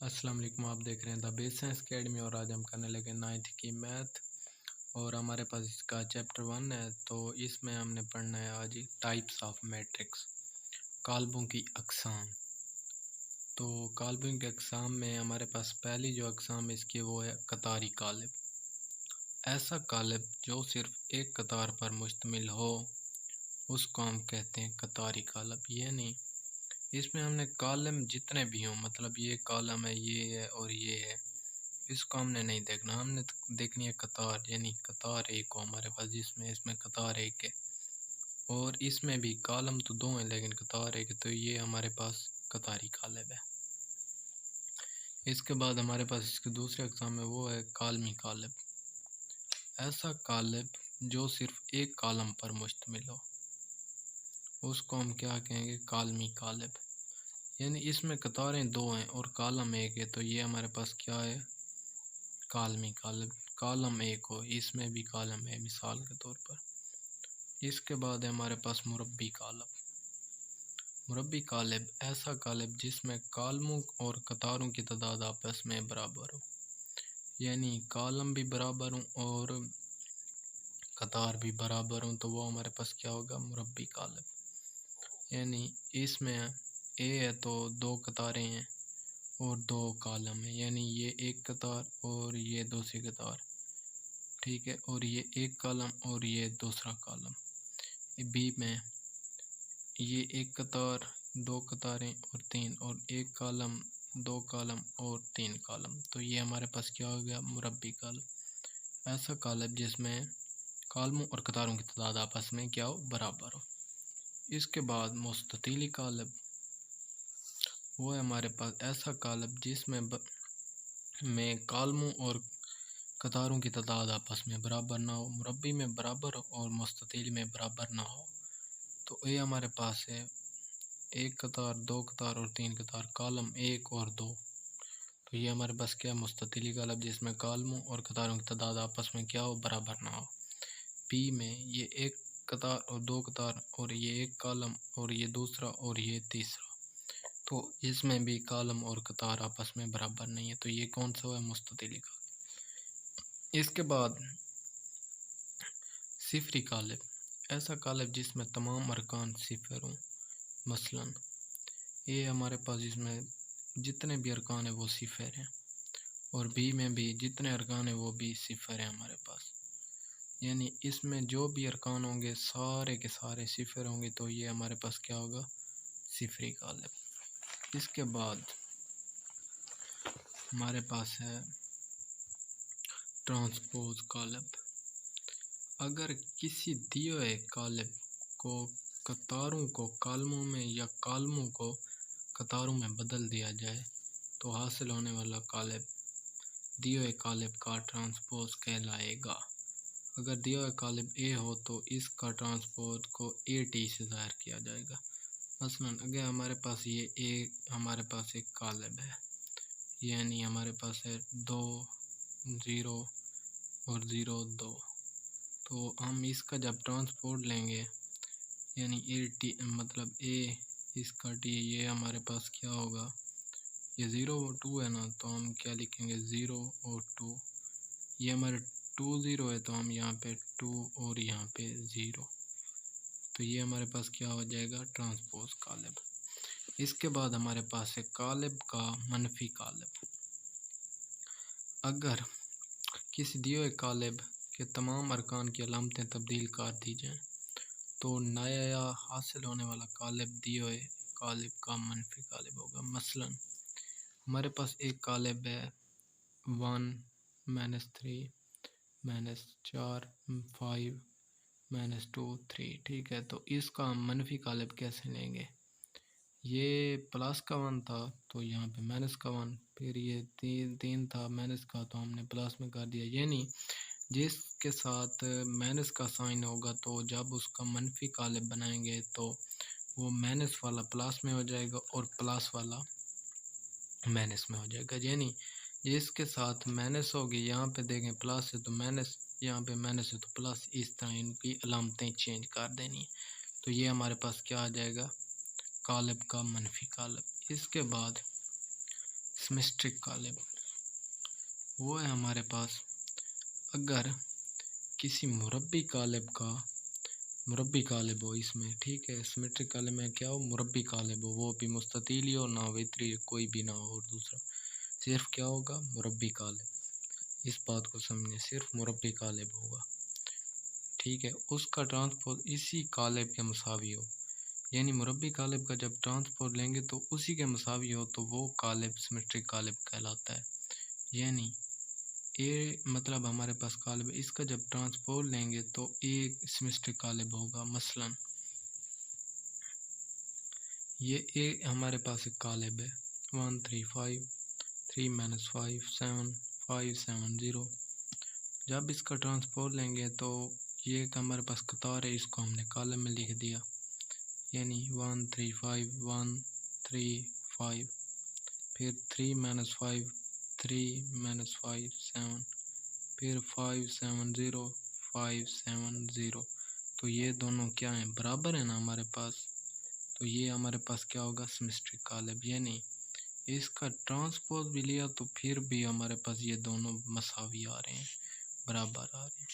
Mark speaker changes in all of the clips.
Speaker 1: अस्सलाम वालेकुम। आप देख रहे हैं द बेस साइंस अकेडमी और आज हम करने लगे 9th की मैथ और हमारे पास इसका चैप्टर 1 है। तो इसमें हमने पढ़ना है आज टाइप्स ऑफ मैट्रिक्स, काल्बों की अक़साम। तो काल्बों की अक़साम में हमारे पास पहली जो अक़साम इसकी वो है कतारी कालिब। ऐसा कालिब जो सिर्फ एक कतार पर मुश्तमिल हो उसको हम कहते हैं कतारी कालिब। यानी इसमें हमने कॉलम जितने भी हों, मतलब ये कॉलम है, ये है और ये है, इसको हमने नहीं देखना। हमने देखनी है कतार, यानी कतार एक हो हमारे पास जिसमें इसमें कतार एक है और इसमें भी कॉलम तो दो हैं लेकिन कतार एक है, तो ये हमारे पास कतारी कालिब है। इसके बाद हमारे पास इसकी दूसरी अक़साम है वो है कालमी कालिब। ऐसा कालिब जो सिर्फ एक कॉलम पर मुश्तमिल हो उसको हम क्या कहेंगे, कालमी कालिब। यानी इसमें कतारें दो हैं और कॉलम एक है, तो ये हमारे पास क्या है, कालमी कालिब। कॉलम एक हो, इसमें भी कॉलम है मिसाल के तौर पर। इसके बाद है हमारे पास मुरब्बी कालिब। मुरब्बी कालिब ऐसा कालिब जिसमें कॉलमों और कतारों की तादाद आपस में बराबर हो, यानी कॉलम भी बराबर हों और कतार भी बराबर हों, तो वो हमारे पास क्या होगा, मुरब्बी कालिब। यानी इसमें ए है तो दो कतारें हैं और दो कॉलम है, यानी ये एक कतार और ये दूसरी कतार, ठीक है, और ये एक कॉलम और ये दूसरा कॉलम। बी में ये एक कतार, दो कतारें और तीन, और एक कॉलम, दो कॉलम और तीन कॉलम, तो ये हमारे पास क्या हो गया, मुरब्बी कालिब। ऐसा कालिब जिसमें कॉलमों और कतारों की तादाद आपस में क्या हो, बराबर हो। इसके बाद मुस्ततीली कालिब, वो है हमारे पास ऐसा कालिब जिसमें में कॉलमों और कतारों की तादाद आपस में बराबर ना हो, मुरब्बी में बराबर हो और मुस्ततील में बराबर ना हो। तो ये हमारे पास है एक कतार, दो कतार और तीन कतार, कॉलम एक और दो, तो ये हमारे पास क्या है, मुस्ततीली कालिब जिसमें कॉलमों और कतारों की तादाद आपस में क्या हो, बराबर ना हो। पी में ये एक कतार और दो कतार और ये एक कॉलम और ये दूसरा और ये तीसरा, तो इसमें भी कॉलम और कतार आपस में बराबर नहीं है, तो ये कौन सा है, मुस्ततीली कालिब। इसके बाद सिफरी कालिब, ऐसा कालिब जिसमें तमाम अरकान सिफर हों। मसलन ये हमारे पास इसमें जितने भी अरकान हैं वो सिफर हैं और बी में भी जितने अरकान हैं वो भी सिफर हैं हमारे पास, यानी इसमें जो भी अरकान होंगे सारे के सारे सिफर होंगे, तो ये हमारे पास क्या होगा, सिफरी कालिब। इसके बाद हमारे पास है ट्रांसपोज कालिब। अगर किसी दिए हुए कालिब को कतारों को कॉलमों में या कॉलमों को कतारों में बदल दिया जाए तो हासिल होने वाला कालिब दिए हुए कालिब का ट्रांसपोज कहलाएगा। अगर दिया हुआ कालिब ए हो तो इसका ट्रांसपोज को ए टी से ज़ाहिर किया जाएगा। मसलन अगर हमारे पास ये ए, हमारे पास एक कालिब है, यानी हमारे पास है 2 0 और 0 2, तो हम इसका जब ट्रांसपोज लेंगे यानी ए टी मतलब ए इसका टी, ये हमारे पास क्या होगा, ये 0 और 2 है ना, तो हम क्या लिखेंगे, 0 और 2। ये हमारे 2 0 है तो हम यहाँ पे 2 और यहाँ पे 0, तो ये हमारे पास क्या हो जाएगा, ट्रांसपोज कालिब। इसके बाद हमारे पास है कालिब का मनफी कालिब। अगर किसी दिए हुए कालिब के तमाम अरकान की अलामतें तब्दील कर दी जाएँ तो नया हासिल होने वाला कालिब दिए हुए कालिब का मनफी कालिब होगा। मसलन हमारे पास एक कालिब है 1 -3 -4 5 -2 3, ठीक है, तो इसका हम मनफी कालिब कैसे लेंगे, ये प्लस का 1 था तो यहाँ पे माइनस का 1, फिर ये 3 था माइनस का तो हमने प्लस में कर दिया, यानी जिसके साथ माइनस का साइन होगा तो जब उसका मनफी कालिब बनाएंगे तो वो माइनस वाला प्लस में हो जाएगा और प्लस वाला माइनस में हो जाएगा। यानी जिसके साथ माइनस होगी, यहाँ पे देखें प्लस है तो माइनस, यहाँ पे माइनस है तो प्लस, इस तरह इनकी अलामतें चेंज कर देनी है, तो ये हमारे पास क्या आ जाएगा, कालिब का मनफी कालिब। इसके बाद सिमेट्रिक कालिब वो है हमारे पास अगर किसी मुरब्बी कालिब हो इसमें, ठीक है। सिमेट्रिक कालिब में क्या हो, मुरब्बी कालिब हो, वो भी मुस्ततील ही हो, ना वितरी कोई भी ना हो, और दूसरा सिर्फ क्या होगा, मुरब्बी कालिब। इस बात को समझे, सिर्फ मुरब्बी कालिब होगा, ठीक है। उसका ट्रांसपोज इसी कालिब के मुसावी हो, यानी मुरब्बी कालिब का जब ट्रांसपोज लेंगे तो उसी के मुसावी हो तो वो कालिब सिमेट्रिक कालिब कहलाता है। यानी ए मतलब हमारे पास कालिब, इसका जब ट्रांसपोज लेंगे तो ए सिमेट्रिक कालिब होगा। मसलन ये ए हमारे पास एक कालिब है 1 3 5 3 - 5 7 5 7 0। जब इसका ट्रांसपोज लेंगे तो ये एक हमारे पास कतार है, इसको हमने कॉलम में लिख दिया, यानी 1 3 5 1 3 5, फिर 3 - 5 3 - 5 7, फिर 5 7 0 5 7 0। तो ये दोनों क्या हैं, बराबर है ना हमारे पास, तो ये हमारे पास क्या होगा, सिमेट्रिक कालिब। यानी इसका ट्रांसपोज भी लिया तो फिर भी हमारे पास ये दोनों मसावी आ रहे हैं, बराबर आ रहे हैं।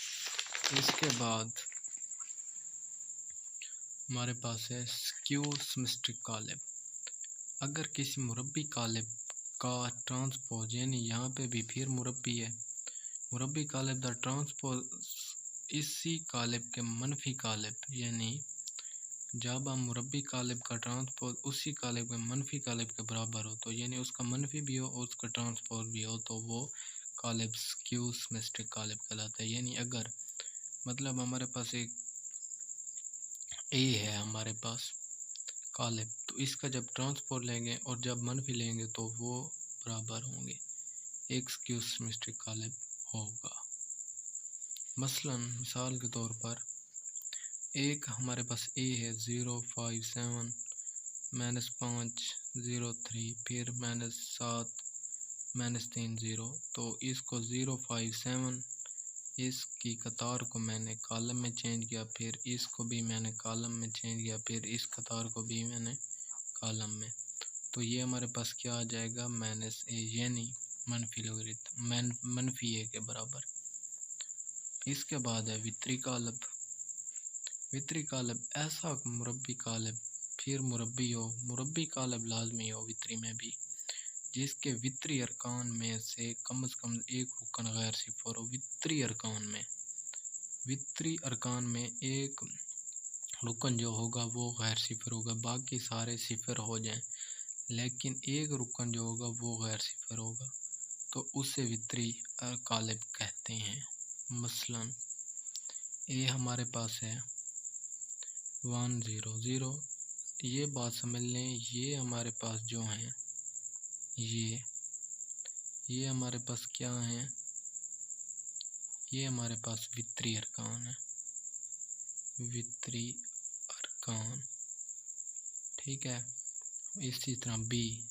Speaker 1: इसके बाद हमारे पास है स्क्यू सिमेट्रिक कालिब। अगर किसी मुरब्बी कालिब का ट्रांसपोज, यानी यहाँ पे भी फिर मुरब्बी है, मुरब्बी कालिब दा ट्रांसपोज इसी कालिब के मनफी कालिब, यानी जब हम मुरब्बी कालिब का ट्रांसपोज उसी कालिब के मनफी कालिब के बराबर हो, तो यानी उसका मनफी भी हो और उसका ट्रांसपोज भी हो, तो वो कालिब स्क्यू सिमेट्रिक कालिब कहलाता है। यानी अगर मतलब हमारे पास एक ए है हमारे पास कालिब, तो इसका जब ट्रांसपोज लेंगे और जब मनफी लेंगे तो वो बराबर होंगे, एक स्क्यू सिमेट्रिक कालिब होगा। मसलन मिसाल के तौर पर एक हमारे पास ए है 0 5 7 -5 0 3, फिर -7 -3 0। तो इसको 0 5 7 इसकी कतार को मैंने कॉलम में चेंज किया, फिर इसको भी मैंने कॉलम में चेंज किया, फिर इस कतार को भी मैंने कॉलम में, तो ये हमारे पास क्या आ जाएगा, -a, यानी मनफी लोगरिथम मनफी ए के बराबर। इसके बाद है वितरी कालिब। वितरी कालिब ऐसा मुरब्बी कालिब, फिर मुरब्बी हो, मुरब्बी कालिब लाजमी हो वितरी में भी, जिसके वितरी अरकान में से कम एक रुकन गैर सिफर हो। वितरी अरकान में एक रुकन जो होगा वो गैर सिफर होगा, बाकी सारे सिफर हो जाएं, लेकिन एक रुकन जो होगा वो गैर सिफर होगा, तो उसे वितरी कालिब कहते हैं। मसलन ए हमारे पास है 1 0 0। ये बात समझ लें, ये हमारे पास जो हैं ये हमारे पास क्या हैं, ये हमारे पास वितरी अरकान है, वितरी अरकान, ठीक है। इसी तरह बी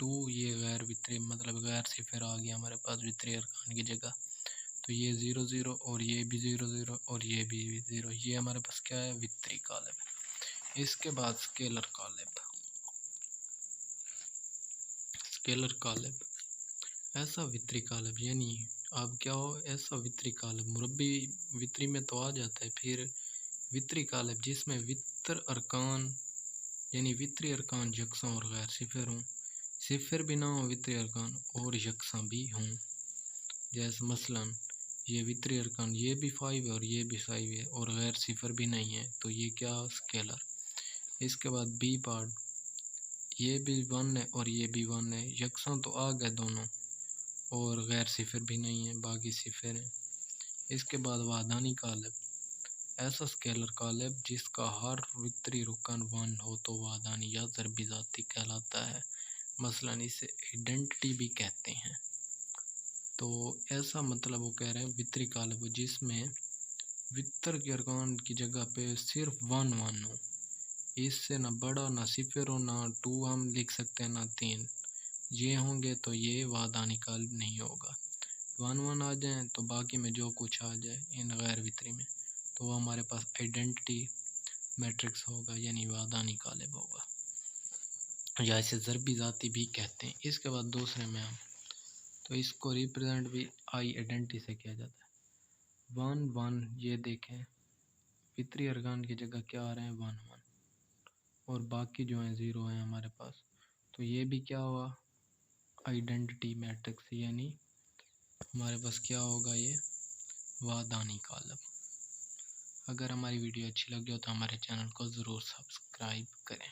Speaker 1: 2, ये गैर वितरी मतलब गैर सिफर आ गया हमारे पास वितरी अरकान की जगह, तो ये 0 0 और ये भी 0 0 और ये भी 0, ये हमारे पास क्या है, वितरी कालिब। इसके बाद स्केलर कालिब। स्केलर कालिब ऐसा वितरी कालिब, यानी अब क्या हो, ऐसा वितरी कालिब मुरब्बी वितरी में तो आ जाता है, फिर वितरी कालिब जिसमें वितर अरकान यानी वितरी अरकान यकसा और गैर सिफर हों, सिफर भी ना हो वितरी अरकान और यकसा भी हों। जैसे मसलन ये वितरी अरकान ये भी 5 है और ये भी 5 है और गैर सिफर भी नहीं है, तो ये क्या, स्केलर। इसके बाद बी पार्ट, ये भी 1 है और ये भी 1 है, यकसा तो आ गए दोनों और गैर सिफर भी नहीं है, बाकी सिफर है। इसके बाद वादानी कालिब, ऐसा स्केलर कालिब जिसका हर वितरी रुकन 1 हो तो वादानी या ज़रबी ज़ाती कहलाता है। मसलन इसे आइडेंटिटी भी कहते हैं। तो ऐसा मतलब वो कह रहे हैं वितरी कालिब जिसमें वितर के अरकान की जगह पे सिर्फ 1 1 हो, इससे ना बड़ा ना सिफर हो, ना 2 हम लिख सकते हैं ना 3, ये होंगे तो ये वादानी कालिब नहीं होगा। 1 1 आ जाए तो बाकी में जो कुछ आ जाए इन गैर वितरी में, तो वो हमारे पास आइडेंटिटी मैट्रिक्स होगा, यानी वादानी कालिब होगा। या इसे ज़रबी ज़ाती भी कहते हैं। इसके बाद दूसरे में हम तो इसको रिप्रेजेंट भी आई आइडेंटिटी से किया जाता है। 1 1 ये देखें फितरी अर्कान की जगह क्या आ रहे हैं 1 1 और बाकी जो हैं 0 हैं हमारे पास। तो ये भी क्या हुआ आइडेंटिटी मैट्रिक्स, यानी हमारे पास क्या होगा ये वादानी कॉलम। अगर हमारी वीडियो अच्छी लगी हो तो हमारे चैनल को ज़रूर सब्सक्राइब करें।